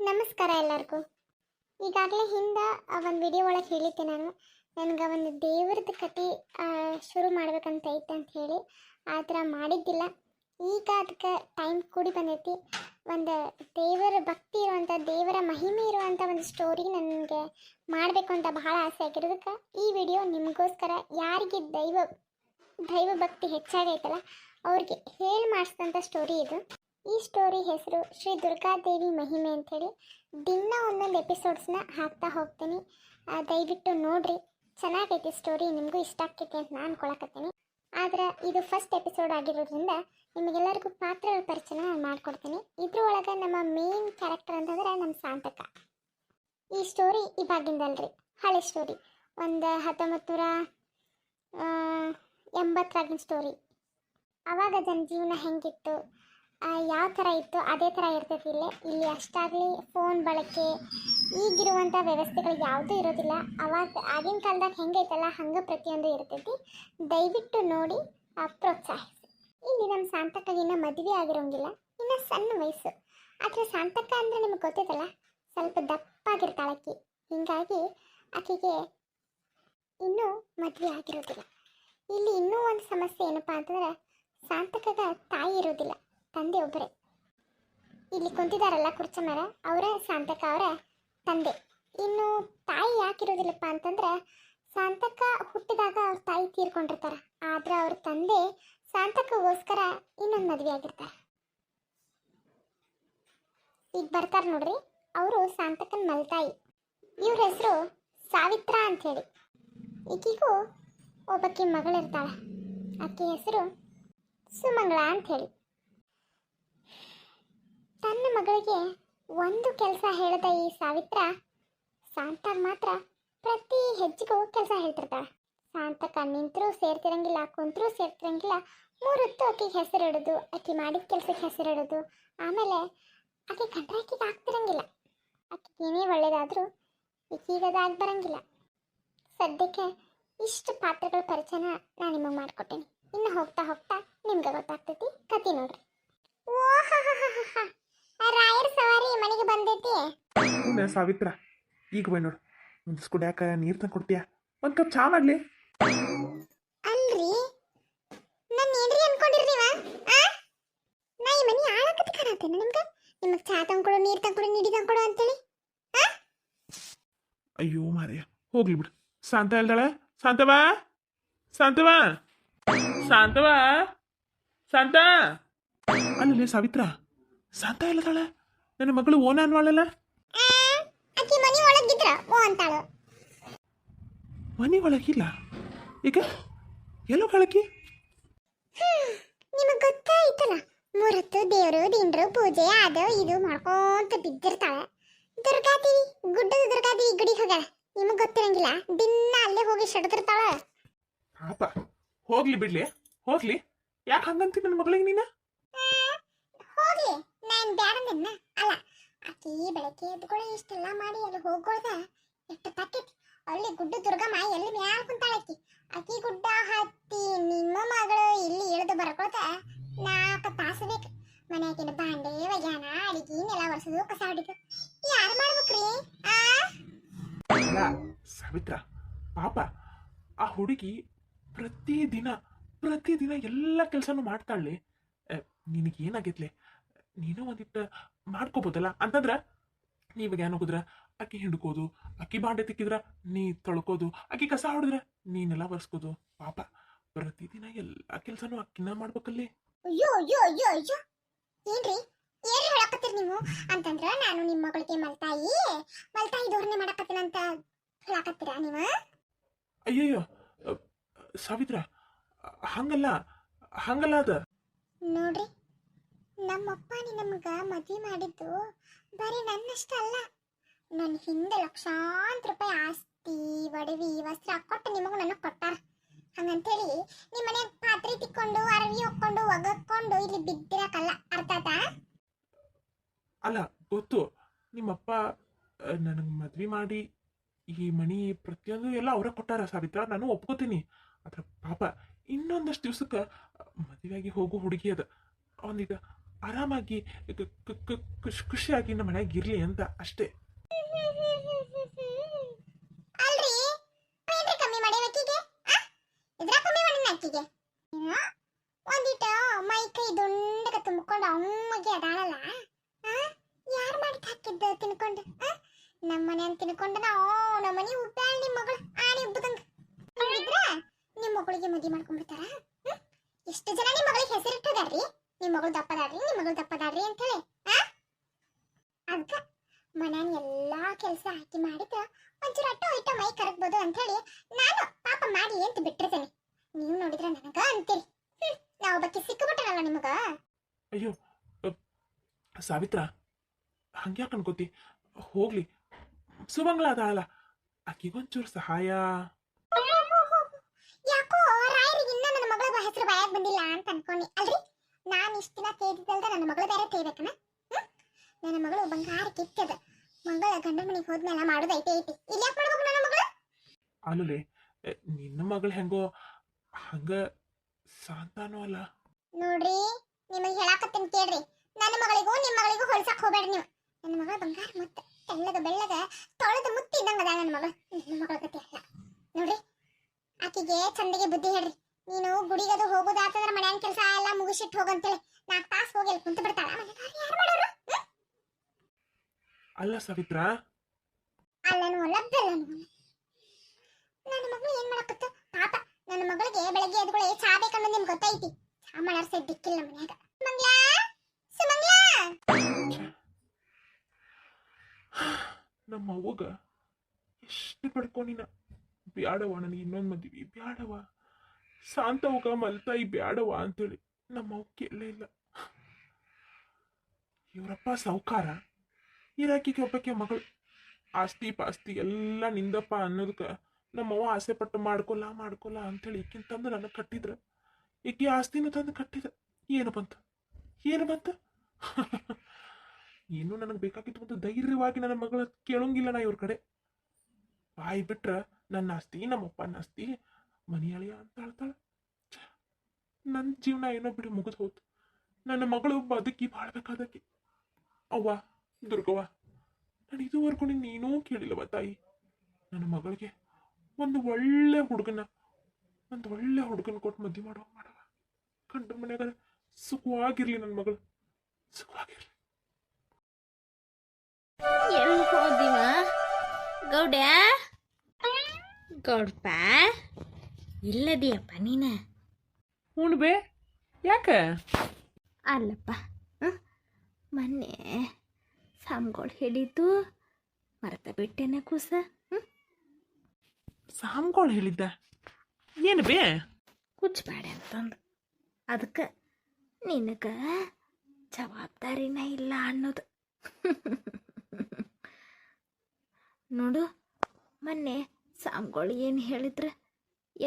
ನಮಸ್ಕಾರ ಎಲ್ಲರಿಗೂ. ಈಗಾಗಲೇ ಹಿಂದೆ ಒಂದು ವಿಡಿಯೋ ಒಳಗೆ ಹೇಳಿದ್ದೆ ನಾನು, ನನಗೆ ಒಂದು ದೇವ್ರದ್ದು ಕತೆ ಶುರು ಮಾಡ್ಬೇಕಂತ ಐತೆ ಅಂತ ಹೇಳಿ. ಆ ಥರ ಮಾಡಿದ್ದಿಲ್ಲ. ಈಗ ಅದಕ್ಕೆ ಟೈಮ್ ಕೂಡಿ ಬಂದೈತಿ. ಒಂದು ದೇವರ ಭಕ್ತಿ ಇರುವಂಥ, ದೇವರ ಮಹಿಮೆ ಇರುವಂಥ ಒಂದು ಸ್ಟೋರಿ ನನಗೆ ಮಾಡಬೇಕು ಅಂತ ಬಹಳ ಆಸೆ ಆಗಿರೋದಕ್ಕೆ ಈ ವಿಡಿಯೋ ನಿಮಗೋಸ್ಕರ. ಯಾರಿಗೆ ದೈವ ಭಕ್ತಿ ಹೆಚ್ಚಾಗೈತಲ್ಲ ಅವ್ರಿಗೆ ಹೇಳಿ ಮಾಡಿಸಿದಂಥ ಸ್ಟೋರಿ ಇದು. ಈ ಸ್ಟೋರಿ ಹೆಸರು ಶ್ರೀ ದುರ್ಗಾದೇವಿ ಮಹಿಮೆ ಅಂಥೇಳಿ. ದಿನ ಒಂದೊಂದು ಎಪಿಸೋಡ್ಸ್ನ ಹಾಕ್ತಾ ಹೋಗ್ತೀನಿ, ದಯವಿಟ್ಟು ನೋಡ್ರಿ. ಚೆನ್ನಾಗೈತಿ ಸ್ಟೋರಿ, ನಿಮಗೂ ಇಷ್ಟ ಆಗ್ತೈತಿ ಅಂತ ನಾನು ಅನ್ಕೊಳಕತ್ತೀನಿ. ಆದ್ರೆ ಇದು ಫಸ್ಟ್ ಎಪಿಸೋಡ್ ಆಗಿರೋದ್ರಿಂದ ನಿಮಗೆಲ್ಲರಿಗೂ ಪಾತ್ರಗಳ ಪರಿಚಯ ನಾನು ಮಾಡ್ಕೊಡ್ತೀನಿ. ಇದ್ರೊಳಗೆ ನಮ್ಮ ಮೇನ್ ಕ್ಯಾರೆಕ್ಟರ್ ಅಂತಂದ್ರೆ ನಮ್ಮ ಸಾಂತಕ. ಈ ಸ್ಟೋರಿ ಇವಾಗಿಂದಲ್ರಿ, ಹಳೆ ಸ್ಟೋರಿ. ಒಂದು 1980ರಾಗಿನ ಸ್ಟೋರಿ. ಆವಾಗ ಜನಜೀವನ ಹೆಂಗಿತ್ತು, ಯಾವ ಥರ ಇತ್ತು ಅದೇ ಥರ ಇರ್ತೈತಿ ಇಲ್ಲಿ ಅಷ್ಟಾಗಲಿ ಫೋನ್ ಬಳಕೆ ಈಗಿರುವಂಥ ವ್ಯವಸ್ಥೆಗಳು ಯಾವುದೂ ಇರೋದಿಲ್ಲ. ಆಗಿನ ಕಾಲದಾಗ ಹೆಂಗೈತಲ್ಲ ಹಂಗೆ ಪ್ರತಿಯೊಂದು ಇರ್ತೈತಿ. ದಯವಿಟ್ಟು ನೋಡಿ ಪ್ರೋತ್ಸಾಹಿಸಿ. ಇಲ್ಲಿ ನಮ್ಮ ಸಾಂತಕ್ಕಗಿನ್ನ ಮದುವೆ ಆಗಿರೋಂಗಿಲ್ಲ, ಇನ್ನು ಸಣ್ಣ ವಯಸ್ಸು. ಆದರೆ ಸಾಂತಕ್ಕ ಅಂದರೆ ನಿಮಗೆ ಗೊತ್ತೈತಲ್ಲ, ಸ್ವಲ್ಪ ದಪ್ಪಾಗಿರ್ತಾಳೆ ಆಕಿ. ಹೀಗಾಗಿ ಆಕೆಗೆ ಇನ್ನೂ ಮದುವೆ ಆಗಿರೋದಿಲ್ಲ. ಇಲ್ಲಿ ಇನ್ನೂ ಒಂದು ಸಮಸ್ಯೆ ಏನಪ್ಪ ಅಂತಂದ್ರೆ, ಸಾಂತಕ್ಕಗ ತಾಯಿ ಇರೋದಿಲ್ಲ, ತಂದೆ ಒಬ್ಬರೇ. ಇಲ್ಲಿ ಕುಂತಿದಾರಲ್ಲ ಕುರ್ಚಿ ಮೇಲೆ, ಅವರೇ ಸಾಂತಕ, ಅವರ ತಂದೆ. ಇನ್ನು ತಾಯಿ ಯಾಕಿರೋದಿಲ್ಲಪ್ಪ ಅಂತಂದ್ರೆ, ಸಾಂತಕ ಹುಟ್ಟಿದಾಗ ಅವ್ರ ತಾಯಿ ತೀರ್ಕೊಂಡಿರ್ತಾರೆ. ಆದ್ರೆ ಅವ್ರ ತಂದೆ ಸಾಂತಕಗೋಸ್ಕರ ಇನ್ನೊಂದು ಮದುವೆ ಆಗಿರ್ತಾರೆ. ಈಗ ಬರ್ತಾರೆ ನೋಡ್ರಿ, ಅವರು ಸಾಂತಕನ ಮಲ್ತಾಯಿ. ಇವ್ರ ಹೆಸರು ಸಾವಿತ್ರ ಅಂಥೇಳಿ. ಈಗಿಗೂ ಒಬ್ಬಕ್ಕೆ ಮಗಳಿರ್ತಾಳೆ, ಆಕೆ ಹೆಸರು ಸುಮಂಗಳ ಅಂಥೇಳಿ. ತನ್ನ ಮಗಳಿಗೆ ಒಂದು ಕೆಲಸ ಹೇಳದ ಈ ಸಾವಿತ್ರ ಸಾಂತಾಗ ಮಾತ್ರ ಪ್ರತಿ ಹೆಜ್ಜೆಗೂ ಕೆಲಸ ಹೇಳ್ತಿರ್ತಾಳೆ. ಸಾಂತಕ ನಿಂತರೂ ಸೇರ್ತಿರಂಗಿಲ್ಲ, ಕುಂತರೂ ಸೇರ್ತಿರಂಗಿಲ್ಲ. 3 ಹೊತ್ತು ಆಕೆಗೆ ಹೆಸರಿಡೋದು, ಆಕೆ ಮಾಡಿದ ಕೆಲಸಕ್ಕೆ ಹೆಸರಿಡೋದು. ಆಮೇಲೆ ಆಕೆ ಕಂಡ್ರೆ ಆಕೆಗೆ ಆಗ್ತಿರಂಗಿಲ್ಲ. ಆಕೆಗೆ ಏನೇ ಒಳ್ಳೇದಾದರೂ ಈಗೀಗದಾಗಿ ಬರಂಗಿಲ್ಲ. ಸದ್ಯಕ್ಕೆ ಇಷ್ಟು ಪಾತ್ರಗಳ ಪರಿಚಯನ ನಾನು ನಿಮಗೆ ಮಾಡಿಕೊಟ್ಟೇನೆ. ಇನ್ನು ಹೋಗ್ತಾ ಹೋಗ್ತಾ ನಿಮ್ಗೆ ಗೊತ್ತಾಗ್ತೈತಿ. ಕತೆ ನೋಡ್ರಿ. ರಾಯರ ಸವಾರಿ ಮನೆಗೆ ಬಂದೈತಿ. ಸಾವಿತ್ರ ಈಗ ಬೈ ನೋಡು, ಒಂದು ಕುಡ್ಯಾಕ ನೀರು ತಂದು ಕೊಡ್ತೀಯ? ಒಂದು ಕಪ್ ಚಾ ಮಾಡ್ಲಿ? ಅಲ್ರಿ, ನಾನು ಏನ್ರಿ ಅನ್ಕೊಂಡಿರಿ ನೀವ? ನಾ ಈ ಮನೆ ಆಳಕತ್ತಿ ಕಾಣತ್ತೇನೆ ನಿಮ್ಗೆ. ನಿಮಗೆ ಚಾ ತಂದ್ಕೊಡು, ನೀರು ತಂದ್ಕೊಡು, ನಿಡಿ ತಂದ್ಕೊಡು ಅಂತೇಳಿ. ಅಯ್ಯೋ ಮಾರಯ್ಯ, ಹೋಗ್ಲಿ ಬಿಡು. ಶಾಂತ ಹೇಳ್ದಾಳೆ. ಶಾಂತವಾ, ಶಾಂತವಾ, ಶಾಂತವಾ, ಶಾಂತ. ಅಲ್ಲೇ ಸಾವಿತ್ರ, ಶಾಂತ ಹೇಳ್ದಾಳೆ. ನನ್ನ ಮಗಳು ಓನ ಅನ್ವಾಳಲ್ಲ. ಆಕಿ ಮನೆ ಒಳಗಿದ್ರ ಓ ಅಂತಾಳು. ಮನೆ ಒಳಗಿಲ್ಲ ಈಗ ಎಲ್ಲೋ ಕಳಕಿ? ನಿಮಗೆ ಗೊತ್ತಾಯ್ತಲ್ಲ, 3 ಹೊತ್ತು ದೇವರು ದಿಂಡ್ರು ಪೂಜೆ ಅದು ಇದು ಮಾಡ್ಕೊಂತ ಬಿದ್ದಿರ್ತಾಳೆ. ದುರ್ಗಾದೇವಿ, ಗುಡ್ಡದ ದುರ್ಗಾದೇವಿ ಗುಡಿಗೆ ಹೋಗ್ಯಾಳ. ನಿಮಗೆ ಗೊತ್ತಿರಂಗಿಲ್ಲ, ದಿನ ಅಲ್ಲೇ ಹೋಗಿ ಶಡ್ತಿರ್ತಾಳ. ಪಾಪ ಹೋಗ್ಲಿ ಬಿಡ್ಲಿ, ಹೋಗ್ಲಿ. ಯಾಕೆ ಹಂಗಂತಿ ನನ್ನ ಮಗಳಿಗೆ ನೀನ? ಹೋಗ್ಲಿ, ನಾನು ಬ್ಯಾಡಂದನ್ನ ಅಲ್ಲ. ಆಕಿ ಬೆಳಗ್ಗೆ ಎದ್ಕೊಳ್ಳಿ ಇಷ್ಟೆಲ್ಲ ಮಾಡಿ ಅಲ್ಲಿ ಹೋಗೋದ ಎಷ್ಟು ತಕ್ಕೈತಿ. ಅಲ್ಲಿ ಗುಡ್ಡ ದುರ್ಗಮ್ಮ ಎಲ್ಲಿ ಮ್ಯಾಲ ಕುಂತಾಳ ಆಕಿ. ಆಕಿ ಗುಡ್ಡ ಹತ್ತಿ ನಿಮ್ಮ ಮಗಳು ಇಲ್ಲಿ ಇಳಿದು ಬರ್ಕೊಳ್ತ 4 ತಾಸು ಬೇಕು. ಮನೆಯಾಗಿನ ಬಾಂಡೆ ಒಗ್ಯಾನ, ಅಡಿಗೆ, ನೆಲ ಒರೆಸೋದು, ಕಸ ಹೊಡಿದು ಯಾರು ಮಾಡ್ಬೇಕ್ರಿ? ಅಲ್ಲ ಸಾವಿತ್ರ, ಪಾಪ ಆ ಹುಡುಗಿ ಪ್ರತಿದಿನ ಎಲ್ಲ ಕೆಲಸನೂ ಮಾಡ್ತಾಳೆ. ನಿನಗೇನಾಗೈತ್ಲೆ? ನೀನು ಒಂದಿಟ್ಟು ಮಾಡ್ಕೋಬೋದಲ್ಲ. ಅಂತಂದ್ರೆ ನೀವಾಗ ಏನು ಹೋಗಿದ್ರ ಅಕ್ಕಿ ಹಿಂಡ್ಕೋದು, ಅಕ್ಕಿ ಬಾಂಡೆ ತಿಕ್ಕಿದ್ರ ನೀ ತೊಳ್ಕೋದು, ಅಕ್ಕಿ ಕಸ ಹೊಡೆದ್ರ ನೀನೆಲ್ಲ ಬರ್ಸ್ಕೋದು. ಪಾಪ ಪ್ರತಿದಿನ ಎಲ್ಲ ಕೆಲಸನೂ ಅಕ್ಕಿನ ಮಾಡ್ಬೇಕಲ್ಲಿ. ಅಯ್ಯೋ ಅಯ್ಯೋ ಅಯ್ಯೋ ಅಯ್ಯೋ, ಏನ್ರಿ ಏನ್ ಹೇಳಕತ್ತೀರಿ ನೀವು? ಅಂತಂದ್ರ ನಾನು ನಿಮ್ಮ ಮಗಳಿಗೆ ಮಲ್ತಾಯಿ ಧೋರಣೆ ಮಾಡಕತ್ತೀನಂತ ಹೇಳಕತ್ತೀರಾ ನೀವು? ಅಯ್ಯಯ್ಯೋ ಸಾವಿತ್ರ, ಹಂಗಲ್ಲ ಅದ. ನೋಡ್ರಿ, ನಮ್ಮಪ್ಪ ನಮ್ಗ ಮದ್ವೆ ಮಾಡಿದ್ದು ಬರೀ ನನ್ನಷ್ಟ ಅಲ್ಲ, ನನ್ನ ಹಿಂದೆ ಲಕ್ಷಾಂತರ ರೂಪಾಯಿ ಆಸ್ತಿ, ಒಡವಿ, ವಸ್ತ್ರ ಕೊಟ್ಟು ನಿಮಗೂ ನನಗೆ ಕೊಟ್ಟಾರ. ಹಂಗಂತೇಳಿ ನಿಮ್ಮ ಮನೆ ಪಾತ್ರೆ ತಿಕ್ಕೊಂಡು, ಅರವಿ ಹೊಕ್ಕೊಂಡು, ಒಗಕ್ಕೊಂಡು ಇಲ್ಲಿ ಬಿದ್ದಿರಕಲ್ಲ. ಅರ್ಥ ಆತಾ? ಅಲ್ಲ ಗೊತ್ತು, ನಿಮ್ಮಪ್ಪ ನನಗೆ ಮದ್ವೆ ಮಾಡಿ ಈ ಮನಿ ಪ್ರತಿಯೊಂದು ಎಲ್ಲ ಅವರ ಕೊಟ್ಟಾರ ಸಾವಿತ್ರ, ನಾನು ಒಪ್ಕೋತೀನಿ. ಆದ್ರೆ ಪಾಪ ಇನ್ನೊಂದಷ್ಟು ದಿವ್ಸಕ್ಕೆ ಮದುವೆಯಾಗಿ ಹೋಗೋ ಹುಡುಗಿ ಅದ. ಅವನೀಗ ಆರಾಮಾಗಿ ಖುಷಿಯಾಗಿ ನಮ್ಮ ಮನೆಯಾಗ ಇರ್ಲಿ ಅಂತ ಅಷ್ಟೇ. ಅಲ್ರಿ ಏನ್ರಿ ಕಮ್ಮಿ ಮಾಡಿ ಅಕ್ಕಿಗೆ ಇದ್ರ ಕಮ್ಮಿ ಮಾಡಿ ಅಕ್ಕಿಗೆ ಒಂದಿಟ ಮೈ ಕೈ ದುಂಡಗ ತುಂಬಿಕೊಂಡು ಅಮ್ಮಗೆ ಅದಾಳಲ್ಲ ಯಾರು ಮಾಡಿ ಹಾಕಿದ್ದ ತಿನ್ಕೊಂಡು ನಮ್ಮ ಮನೆಯನ್ ತಿನ್ಕೊಂಡು ನಾವು ನಮ್ಮ ಮನೆ ಉದ್ದಾಳ ನಿಮ್ಮ ಮಗಳು ಆನೆ ಉಬ್ಬದಂಗ ಇದ್ರ ನಿಮ್ಮ ಮಗಳಿಗೆ ಮದುವೆ ಮಾಡ್ಕೊಂಡ್ಬಿಡ್ತಾರ. ಎಷ್ಟು ಜನ ನಿಮ್ಮ ಮಗಳಿಗೆ ಹೆಸರಿಟ್ಟದಾರ್ರಿ, ನಿಮ್ಮ ಮಗಳು ದಪ್ಪದಾಡ್ರಿ ನಿಮ್ಮ ಮಗಳು ದಪ್ಪದಾಡ್ರಿ ಅಂತ ಹೇಳಿ ಅದಕ್ಕ ಮನ್ಯಾನ ಎಲ್ಲಾ ಕೆಲಸ ಹಾಕಿ ಮಾಡಿದ್ರ ಒಂಚೂರು ಅಟ್ಟೋ ಮೈ ಕರಗ್ಬೋದು ಅಂತ ಹೇಳಿ ನಾನು ಪಾಪ ಮಾಡಿ ಅಂತ ಬಿಟ್ಟಿರ್ತೇನೆ. ನೀವು ನೋಡಿದ್ರ ನನಗ ಅಂತೀರಿ ನಾವು ಬಕ್ಕಿ ಸಿಕ್ಕಿಬಿಟ್ಟನಲ್ಲ ನಿಮಗ. ಅಯ್ಯೋ ಸಾವಿತ್ರ ಹಂಗ್ಯಾಕೆ ಅನ್ಕೋತಿ, ಹೋಗ್ಲಿ ಸುಮಂಗ್ಲ ಅದಾಳಲ್ಲ ಆಕಿಗೊಂಚೂರು ಸಹಾಯ. ಯಾಕೋ ರಾಯರಿಗೆ ಇನ್ನ ನನ್ನ ಮಗಳ ಹೆಸರು ಬಾಯಾಗ ಬಂದಿಲ್ಲ ಅಂತ ಅನ್ಕೊಂಡಿ ಅಲ್ರಿ. ನಾನು ಇಷ್ಟ ದಿನ ತೇದಿದ್ದಲ್ದ ನನ್ನ ಮಗಳು ಬೇರೆ ತೇಬೇಕನ. ನನ್ನ ಮಗಳು ಬಂಗಾರ ಕಿತ್ತದ ಮಂಗಳ ಗಂಡ ಮನೆಗೆ ಹೋದ್ಮೇಲೆ ಮಾಡೋದು ಐತೆ ಇಲ್ಲಿ ಯಾಕೆ ಮಾಡ್ಬೇಕು ನನ್ನ ಮಗಳು. ಅಲ್ಲೇ ನಿನ್ನ ಮಗಳು ಹೆಂಗೋ ಹಂಗ ಶಾಂತಾನೂ ಅಲ್ಲ ನೋಡ್ರಿ, ನಿಮಗೆ ಹೇಳಾಕತ್ತೀನಿ ಕೇಳ್ರಿ, ನನ್ನ ಮಗಳಿಗೂ ನಿಮ್ಮ ಮಗಳಿಗೂ ಹೋಲ್ಸಕ್ ಹೋಗ್ಬೇಡ್ರಿ ನೀವು. ನನ್ನ ಮಗಳ ಬಂಗಾರ ಮುತ್ತ ತೆಳ್ಳಗ ಬೆಳ್ಳಗ ತೊಳೆದ ಮುತ್ತಿ ಇದ್ದಂಗ ಅದ ನನ್ನ ಮಗಳು. ನಿಮ್ಮ ಮಗಳ ಗತಿ ಅಲ್ಲ ನೋಡ್ರಿ. ಆಕಿಗೆ ಚಂದಿಗೆ ಬುದ್ಧಿ ಹೇಳ್ರಿ. ನೀನು ಗುಡಿಗದು ಹೋಗೋದಾತಂದ್ರ ಮನ್ಯಾನ ಕೆಲಸ ಎಲ್ಲ ಮುಗಿಸಿಟ್ಟು ಹೋಗಂತೇಳಿ 4 ತಾಸು ಹೋಗಿ ಅಲ್ಲಿ ಕುಂತ ಬಿಡ್ತಾಳ. ಯಾರು ಮಾಡೋರು? ಅಲ್ಲ ಸಾವಿತ್ರ, ಅಲ್ಲನು ಲಬ್ಬೆಲ್ಲನು ನನ್ನ ಮಗಳು ಏನ್ ಮಾಡಕತ್ತ ಪಾಪ. ನನ್ನ ಮಗಳಿಗೆ ಬೆಳಗ್ಗೆ ಎದ್ಕೊಳ್ಳಿ ಚಾ ಬೇಕನ್ನೋದು ನಿಮ್ಗೆ ಗೊತ್ತೈತಿ. ಚಾ ಮಾಡಾರ್ಸೆ ದಿಕ್ಕಿಲ್ಲ ಮನ್ಯಾಗ. ಸುಮಂಗ್ಲಾ ಸುಮಂಗ್ಲಾ ನಮ್ಮ ಅವ್ವಗ ಎಷ್ಟು ಪಡ್ಕೊಂಡಿನ ಬ್ಯಾಡವ ನನಗೆ ಇನ್ನೊಂದು ಮದ್ವಿ ಬ್ಯಾಡವ, ಶಾಂತವ್ಗ ಮಲ್ತಾಯಿ ಬ್ಯಾಡವ ಅಂತೇಳಿ ನಮ್ಮ ಅವ್ವ ಕೇಳಲೇ ಇಲ್ಲ. ಇವರಪ್ಪ ಸಾವುಕಾರ, ಇರಾಕಿಗೆ ಒಬ್ಬಕ್ಕೆ ಮಗಳು, ಆಸ್ತಿ ಪಾಸ್ತಿ ಎಲ್ಲ ನಿಂದಪ್ಪ ಅನ್ನೋದಕ್ಕೆ ನಮ್ಮವ್ವ ಆಸೆ ಪಟ್ಟು ಮಾಡ್ಕೊಲ್ಲ ಅಂತೇಳಿ ಈಕಿನ ತಂದು ನನಗೆ ಕಟ್ಟಿದ್ರ. ಈಕಿ ಆಸ್ತಿನೂ ತಂದು ಕಟ್ಟಿದ. ಏನು ಬಂತು ಏನು ನನಗೆ ಬೇಕಾಗಿತ್ತು ಮತ್ತು ಧೈರ್ಯವಾಗಿ ನನ್ನ ಮಗಳ ಕೇಳೋಂಗಿಲ್ಲ ನಾ ಇವ್ರ ಕಡೆ. ಬಾಯಿ ಬಿಟ್ರ ನನ್ನ ಆಸ್ತಿ ನಮ್ಮಪ್ಪನ ಆಸ್ತಿ ಮನೆಯಳಿಯ ಅಂತ ಹೇಳ್ತಾಳೆ. ನನ್ನ ಜೀವನ ಏನೋ ಬಿಡಿ ಮುಗಿದು ಹೋಯ್ತು. ನನ್ನ ಮಗಳು ಬದುಕಿ ಬಾಳ್ಬೇಕಾದಕ್ಕೆ. ಅವ್ವ ದುರ್ಗವ್ವ, ನಾನು ಇದುವರೆಗೂ ನೀನೂ ಕೇಳಿಲ್ಲವ ತಾಯಿ. ನನ್ನ ಮಗಳಿಗೆ ಒಂದು ಒಳ್ಳೆ ಹುಡುಗನ ಕೊಟ್ಟು ಮದುವೆ ಮಾಡವ ಕಂಡ್ರ ಮನ್ಯಾಗ ಸುಖವಾಗಿರ್ಲಿ ನನ್ನ ಮಗಳು, ಸುಖವಾಗಿರ್ಲಿ. ಎಲ್ಲಿ ಹೋದಿವ ಗೌಡ್ಯ? ಗೌಡ್ಪ ಇಲ್ಲದಿಯಪ್ಪ ನೀನ? ಬೇ ಯಾಕೆ? ಅಲ್ಲಪ್ಪ, ಮೊನ್ನೆ ಸಾಮ್ಗಳು ಹೇಳಿದ್ದು ಮರೆತ ಬಿಟ್ಟೆನ ಕೂಸ. ಸಾಮ್ಗಳು ಹೇಳಿದ್ದ ಏನು ಬೇ? ಕುಚ್ಚಬೇಡ ಅಂತಂದು ಅದಕ್ಕೆ ನಿನಗೆ ಜವಾಬ್ದಾರಿನ ಇಲ್ಲ ಅನ್ನೋದು. ನೋಡು, ಮೊನ್ನೆ ಸಾಮ್ಗಳು ಏನು ಹೇಳಿದ್ರೆ,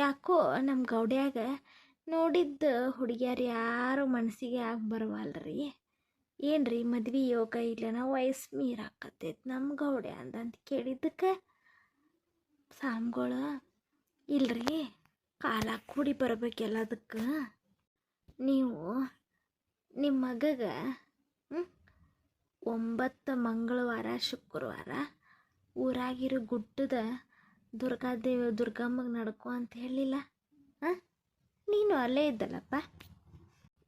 ಯಾಕೋ ನಮ್ಮ ಗೌಡ್ಯಾಗ ನೋಡಿದ್ದ ಹುಡುಗಿಯರು ಯಾರು ಮನಸ್ಸಿಗೆ ಆಗಿ ಬರವಲ್ರಿ. ಏನ್ರಿ ಮದ್ವೆ ಯೋಗ ಇಲ್ಲನ ವಯಸ್ಸು ಮೀರಾಕತ್ತೈತಿ ನಮ್ಮ ಗೌಡ್ಯ ಅಂತಂತ ಕೇಳಿದ್ದಕ್ಕೆ ಸಾಮ್ಗಳು ಇಲ್ರಿ ಕಾಲ ಕೂಡಿ ಬರಬೇಕೆಲ್ಲದಕ್ಕೆ ನೀವು ನಿಮ್ಮ ಮಗಗ 9 ಮಂಗಳವಾರ ಶುಕ್ರವಾರ ಊರಾಗಿರೋ ಗುಡ್ಡದ ದುರ್ಗಮ್ಮಗೆ ನಡ್ಕೊ ಅಂತ ಹೇಳಿಲ್ಲ? ನೀನು ಅಲ್ಲೇ ಇದ್ದಲ್ಲಪ್ಪ.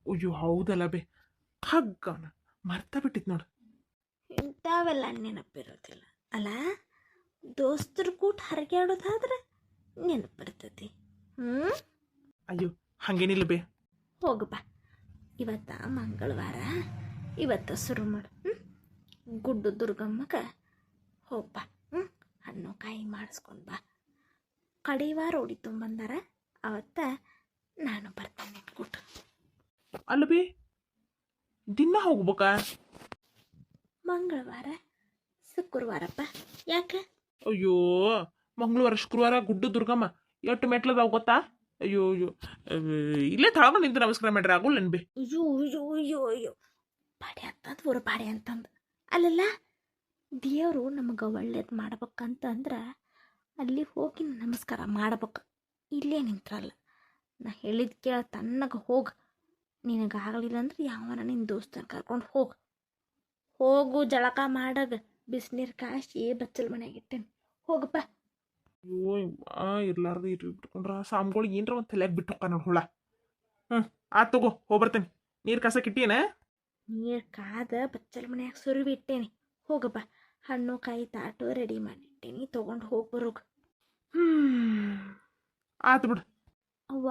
ಅಯ್ಯೋ ಹೌದಲ್ಲ ಬೇ, ಹಗ್ಗನ ಮರ್ತ ಬಿಟ್ಟಿತ್ತು ನೋಡು. ಇಂಥವೆಲ್ಲ ನೆನಪಿರೋದಿಲ್ಲ ಅಲ್ಲ. ದೋಸ್ತರು ಕೂಟ ಹರಗ್ಯಾಡೋದಾದ್ರೆ ನೆನಪಿರ್ತೈತಿ. ಅಯ್ಯೋ ಹಂಗೇನಿಲ್ಲ ಬೇ. ಹೋಗಪ್ಪ, ಇವತ್ತ ಮಂಗಳವಾರ, ಇವತ್ತ ಶುರು ಮಾಡು. ಗುಡ್ಡು ದುರ್ಗಮ್ಮಗ ಹೋಗ್ಬಾ. ಹಣ್ಣು ಕಾಯಿ ಮಾಡಿಸ್ಕೊಂಡು ಬಾ. ಕಡಿವಾರ ಓಡಿ ತುಂಬಂದಾರ ಅವತ್ತ ನಾನು ಬರ್ತೇನೆ ಕೂಟ. ಅಲ್ಲ ಬೇ, ದಿನ ಹೋಗ್ಬೇಕಾ? ಮಂಗಳವಾರ ಶುಕ್ರವಾರಪ್ಪ. ಯಾಕೆ? ಅಯ್ಯೋ ಮಂಗಳವಾರ ಶುಕ್ರವಾರ ಗುಡ್ಡು ದುರ್ಗಮ್ಮ ಎಷ್ಟು ಮೆಟ್ಲದಾವ ಗೊತ್ತಾ? ಅಯ್ಯೋ ಇಲ್ಲೇ ತಳಗ ನಿಂತು ನಮಸ್ಕಾರ ಮಾಡ್ರಿ ಆಗೋಲ್ಲ ಬೇ. ಅಯ್ಯೋ ಪಾಡೆ ಅಂತಂದು ಊರ ಪಾಡೆ ಅಂತಂದು ಅಲ್ಲೆಲ್ಲ ದೇವರು ನಮಗೆ ಒಳ್ಳೇದು ಮಾಡ್ಬೇಕಂತಂದ್ರೆ ಅಲ್ಲಿ ಹೋಗಿ ನಮಸ್ಕಾರ ಮಾಡ್ಬೇಕು. ಇಲ್ಲೇ ನಿಂತ್ರಲ್ಲ. ನಾ ಹೇಳಿದ ಕೇಳ ತನ್ನಗೆ ಹೋಗಿ ನಿನಗಾಗಲಿಲ್ಲ ಅಂದ್ರೆ ಯಾವನ ನಿನ್ನ ದೋಸ್ತನ ಕರ್ಕೊಂಡು ಹೋಗು ಜಳಕ ಮಾಡಾಗ ಬಿಸಿನೀರು ಕಾಯಿಸಿ ಬಚ್ಚಲ್ ಮನೆಯಾಗ ಇಟ್ಟೇನೆ ಹೋಗಪ್ಪ. ಅಯ್ಯೋ ಇರ್ಲಾರ್ದು ಇಟ್ಕೊಂಡ್ರ ಸಾಮ್ಗಳಿಗೆ ಏನರ ಒಂದು ತಲೆಯಾಗ ಬಿಟ್ಟು ಹೋಗ ನೋಡಿ ಹುಳ. ಆತ್ ತಗೋ ಹೋಗ್ಬರ್ತೇನೆ. ನೀರು ಕಾಸಕ್ಕೆ ಇಟ್ಟೀನ? ನೀರು ಕಾದ ಬಚ್ಚಲ್ ಮನ್ಯಾಗ ಸುರುವಿ ಇಟ್ಟೇನೆ ಹೋಗಪ್ಪ. ಹಣ್ಣು ಕಾಯಿ ತಾಟು ರೆಡಿ ಮಾಡಿಟ್ಟೇನಿ ತೊಗೊಂಡು ಹೋಗಿ ಬರೋಗ. ಆತು ಬಿಡು. ಅವ್ವ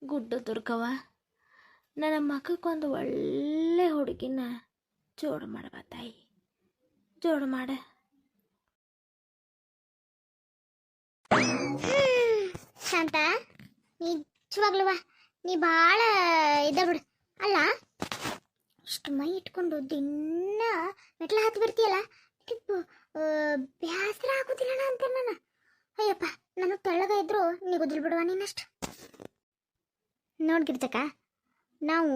ಗುಡ್ಡ ದುರ್ಗವ್ವ, ನನ್ನ ಮಗಕ್ಕೊಂದು ಒಳ್ಳೆ ಹುಡುಗಿನ ಜೋಡು ಮಾಡವ ತಾಯಿ, ಜೋಡು ಮಾಡ. ಶಾಂತ, ನಿಜವಾಗ್ಲುವ ನೀ ಭಾಳ ಇದ ಬಿಡು. ಅಲ್ಲ ಅಷ್ಟು ಮೈ ಇಟ್ಕೊಂಡು ದಿನ ಮೆಟ್ಲ ಹತ್ತಿ ಬರ್ತೀಯಲ್ಲ, ಬೇಸರ ಆಗೋದಿಲ್ಲ ಅಂತ ನಾನು. ಅಯ್ಯಪ್ಪ, ನಾನು ತೆಳ್ಳಗ ಇದ್ರು ನಿಗುದಿಲ್ ಬಿಡುವ ನೀನಷ್ಟು. ನೋಡ್ಗಿರ್ತಕ್ಕ, ನಾವು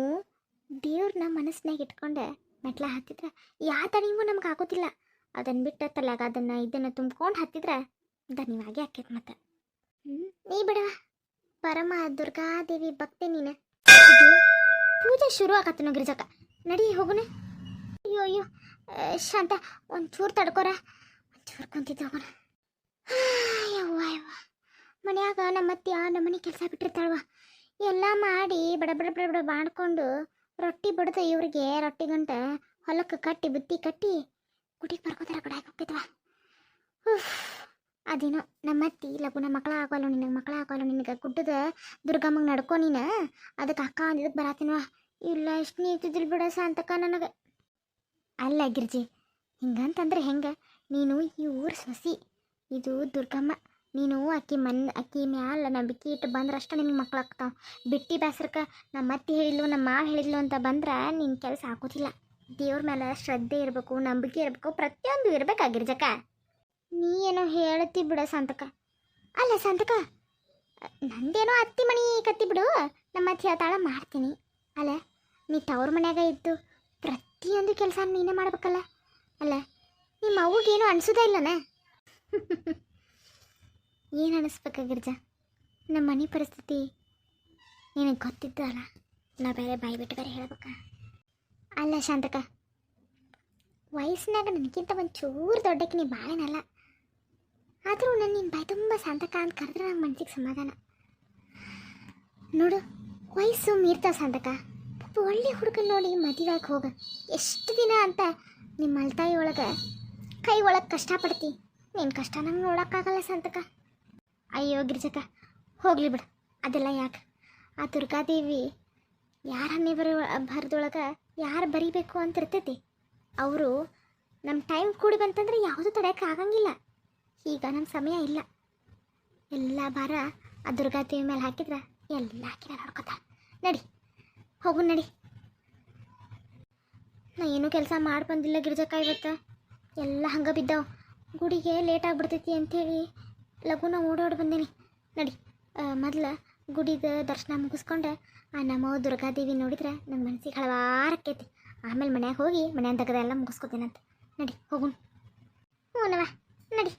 ದೇವ್ರನ್ನ ಮನಸ್ಸಿನಾಗ ಇಟ್ಕೊಂಡು ಮೆಟ್ಲ ಹತ್ತಿದ್ರೆ ಯಾವ ದಣಿವು ನಮ್ಗೆ ಆಗೋದಿಲ್ಲ. ಅದನ್ನು ಬಿಟ್ಟು ತಲೆಗ ಇದನ್ನು ತುಂಬ್ಕೊಂಡು ಹತ್ತಿದ್ರೆ ದಣಿವಾಗೆ ಆಕೈತೆ ಮತ್ತೆ. ನೀ ಬಿಡವ, ಪರಮ ದುರ್ಗಾದೇವಿ ಭಕ್ತಿ ನೀನು. ಇದು ಪೂಜೆ ಶುರು ಆಗತ್ತ ಗಿರ್ಜಕ್ಕ, ನಡಿ ಹೋಗುನ. ಅಯ್ಯೋ ಅಯ್ಯೋ ಶಾಂತ, ಒಂಚೂರು ತಡ್ಕೊರ, ಒಂಚೂರು ಕುಂತಿದ್ದು ಹೋಗೋಣ. ಯವ್ವ ಯವ್ವ, ಮನ್ಯಾಗ ನಮ್ಮತ್ಯ ನಮ್ಮನೆ ಕೆಲಸ ಬಿಟ್ಟಿರ್ತಾಳವ, ಎಲ್ಲ ಮಾಡಿ ಬಡ ಬಡ ಬಡ ಬಡ ಮಾಡ್ಕೊಂಡು ರೊಟ್ಟಿ ಬಡ್ದು ಇವ್ರಿಗೆ ರೊಟ್ಟಿ ಗಂಟ ಹೊಲಕ್ಕೆ ಕಟ್ಟಿ ಬುತ್ತಿ ಕಟ್ಟಿ ಗುಡಿಗೆ ಬರ್ಕೋತಾರ ಕಡೆ ಹೋಗ್ತೈತವ. ಅದೇನೋ ನಮ್ಮತ್ತಿ ಲಗುನ ಮಕ್ಕಳ ಆಗೋಲ್ಲ, ನಿನಗೆ ಮಕ್ಕಳ ಆಗೋಲ್ಲ, ನಿನಗೆ ಗುಡ್ಡದ ದುರ್ಗಮ್ಮಂಗೆ ನಡ್ಕೊ ನೀನು, ಅದಕ್ಕೆ ಅಕ್ಕ ಅಂದಿದ್ದಕ್ಕೆ ಬರತ್ತೀನವ. ಇಲ್ಲ ಎಷ್ಟು ನೀತಿದ್ದಿಲ್ ಬಿಡ ಶಾಂತಕ್ಕ ನನಗೆ. ಅಲ್ಲ ಗಿರ್ಜಿ, ಹಿಂಗಂತಂದ್ರೆ ಹೆಂಗೆ? ನೀನು ಈ ಊರು ಸೊಸಿ, ಇದು ದುರ್ಗಮ್ಮ. ನೀನು ಅಕ್ಕಿ ಮ್ಯಾಲ ನಂಬಿಕೆ ಇಟ್ಟು ಬಂದ್ರೆ ಅಷ್ಟೇ ನಿನಗೆ ಮಕ್ಕಳಾಗ್ತಾವ. ಬಿಟ್ಟಿ ಬೇಸರಕ್ಕೆ ನಮ್ಮ ಅತ್ತಿ ಹೇಳಿದ್ಲು, ನಮ್ಮ ಮಾವ ಹೇಳಿದ್ಲು ಅಂತ ಬಂದ್ರೆ ನಿನ್ನ ಕೆಲಸ ಆಗೋದಿಲ್ಲ. ದೇವ್ರ ಮೇಲೆ ಶ್ರದ್ಧೆ ಇರಬೇಕು, ನಂಬಿಕೆ ಇರಬೇಕು, ಪ್ರತಿಯೊಂದು ಇರಬೇಕಾಗಿರ್ಜಕ್ಕ. ನೀ ಏನೋ ಹೇಳ್ತಿ ಬಿಡ ಸಂತಕ. ಅಲ್ಲ ಸಂತಕ, ನಂದೇನೋ ಅತ್ತಿ ಮಣಿ ಕತ್ತಿ ಬಿಡು, ನಮ್ಮ ಅತ್ತಿ ಹೇಳ್ತಾಳ ಮಾಡ್ತೀನಿ. ಅಲ್ಲ ನೀ ತವ್ರ ಮನ್ಯಾಗ ಇದ್ದು ಪ್ರತಿಯೊಂದು ಕೆಲಸ ನೀನೇ ಮಾಡ್ಬೇಕಲ್ಲ. ಅಲ್ಲ ನಿಮ್ಮ ಅವ್ಗೇನು ಅನ್ಸೋದೇ ಇಲ್ಲನ? ಏನು ಅನಿಸ್ಬೇಕಾಗಿರ್ಜ? ನಮ್ಮ ಮನೆ ಪರಿಸ್ಥಿತಿ ನಿನಗೆ ಗೊತ್ತಿದ್ದಲ್ಲ, ನಾ ಬೇರೆ ಬಾಯಿ ಬಿಟ್ಟು ಬೇರೆ ಹೇಳ್ಬೇಕ? ಅಲ್ಲ ಶಾಂತಕ, ವಯಸ್ಸಿನಾಗ ನನಗಿಂತ ಒಂಚೂರು ದೊಡ್ಡಕ್ಕೆ ನೀ ಬಾಳೇನಲ್ಲ, ಆದರೂ ನಾನು ನಿನ್ನ ಬಾಯಿ ತುಂಬ ಶಾಂತಕ ಅಂತ ಕರೆದ್ರೆ ನನ್ನ ಮನ್ಸಿಗೆ ಸಮಾಧಾನ. ನೋಡು, ವಯಸ್ಸು ಮೀರ್ತಾವ ಶಾಂತಕ. ಒಳ್ಳೆ ಹುಡುಗನ ನೋಡಿ ಮದುವೆಗೆ ಹೋಗ. ಎಷ್ಟು ದಿನ ಅಂತ ನಿಮ್ಮ ಅಳ್ತಾಯಿ ಒಳಗೆ ಕೈ ಒಳಗೆ ಕಷ್ಟಪಡ್ತಿ, ನಿನ್ನ ಕಷ್ಟ ನಂಗೆ ನೋಡೋಕ್ಕಾಗಲ್ಲ ಶಾಂತಕ. ಅಯ್ಯೋ ಗಿರ್ಜಕ್ಕ, ಹೋಗ್ಲಿ ಬಿಡು, ಅದೆಲ್ಲ ಯಾಕೆ? ಆ ದುರ್ಗಾದೇವಿ ಯಾರ ಹನ್ನೆ ಬರದೊಳಗೆ ಯಾರು ಬರೀಬೇಕು ಅಂತ ಇರ್ತೈತಿ. ಅವರು ನಮ್ಮ ಟೈಮ್ ಕೂಡಿ ಬಂತಂದ್ರೆ ಯಾವುದೂ ತಡೆಯೋಕ್ಕೆ ಆಗಂಗಿಲ್ಲ. ಈಗ ನಮ್ಮ ಸಮಯ ಇಲ್ಲ, ಎಲ್ಲ ಭಾರ ಆ ದುರ್ಗಾದೇವಿ ಮೇಲೆ ಹಾಕಿದ್ರೆ ಎಲ್ಲ ಹಾಕಿನ ನೋಡ್ಕೊತ. ನಡಿ ಹೋಗು, ನಡಿ. ನಾ ಏನೂ ಕೆಲಸ ಮಾಡಿ ಬಂದಿಲ್ಲ ಗಿರ್ಜಕ್ಕ, ಇವತ್ತು ಎಲ್ಲ ಹಂಗೆ ಬಿದ್ದಾವೆ. ಗುಡಿಗೆ ಲೇಟ್ ಆಗಿಬಿಡ್ತೈತಿ ಅಂಥೇಳಿ ಲಘುನ ಓಡೋಡಿ ಬಂದೇನಿ. ನಡಿ, ಮೊದಲು ಗುಡಿದ ದರ್ಶನ ಮುಗಿಸ್ಕೊಂಡು ಆ ನಮ್ಮೋ ದುರ್ಗಾದೇವಿ ನೋಡಿದ್ರೆ ನನ್ನ ಮನಸ್ಸಿಗೆ ಹಳವಾರಕ್ಕೈತಿ. ಆಮೇಲೆ ಮನ್ಯಾಗ ಹೋಗಿ ಮನೆಯ ತೆಗೆದೆಲ್ಲ ಮುಗಿಸ್ಕೊತೀನಂತ. ನಡಿ ಹೋಗುಣ. ಹ್ಞೂ ನವ, ನಡಿ.